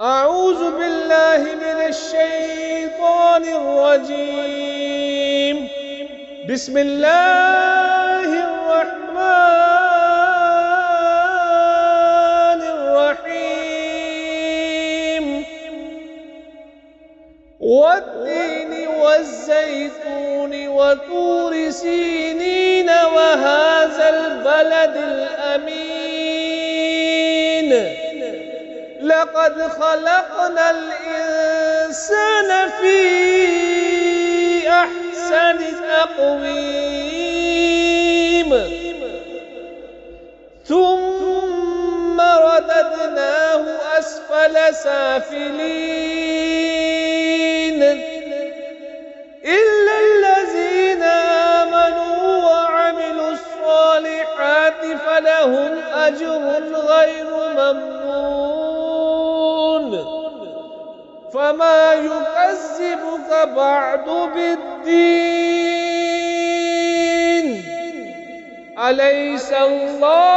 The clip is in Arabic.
أعوذ بالله من الشيطان الرجيم. بسم الله الرحمن الرحيم. والتين والزيتون وطور سينين وهذا البلد الأمين. لقد خلقنا الإنسان في أحسن تقويم ثم رددناه أسفل سافلين إلا الذين آمنوا وعملوا الصالحات فلهم أجر غير ممنون. فما يكذبك بعد بالدين؟ أليس الله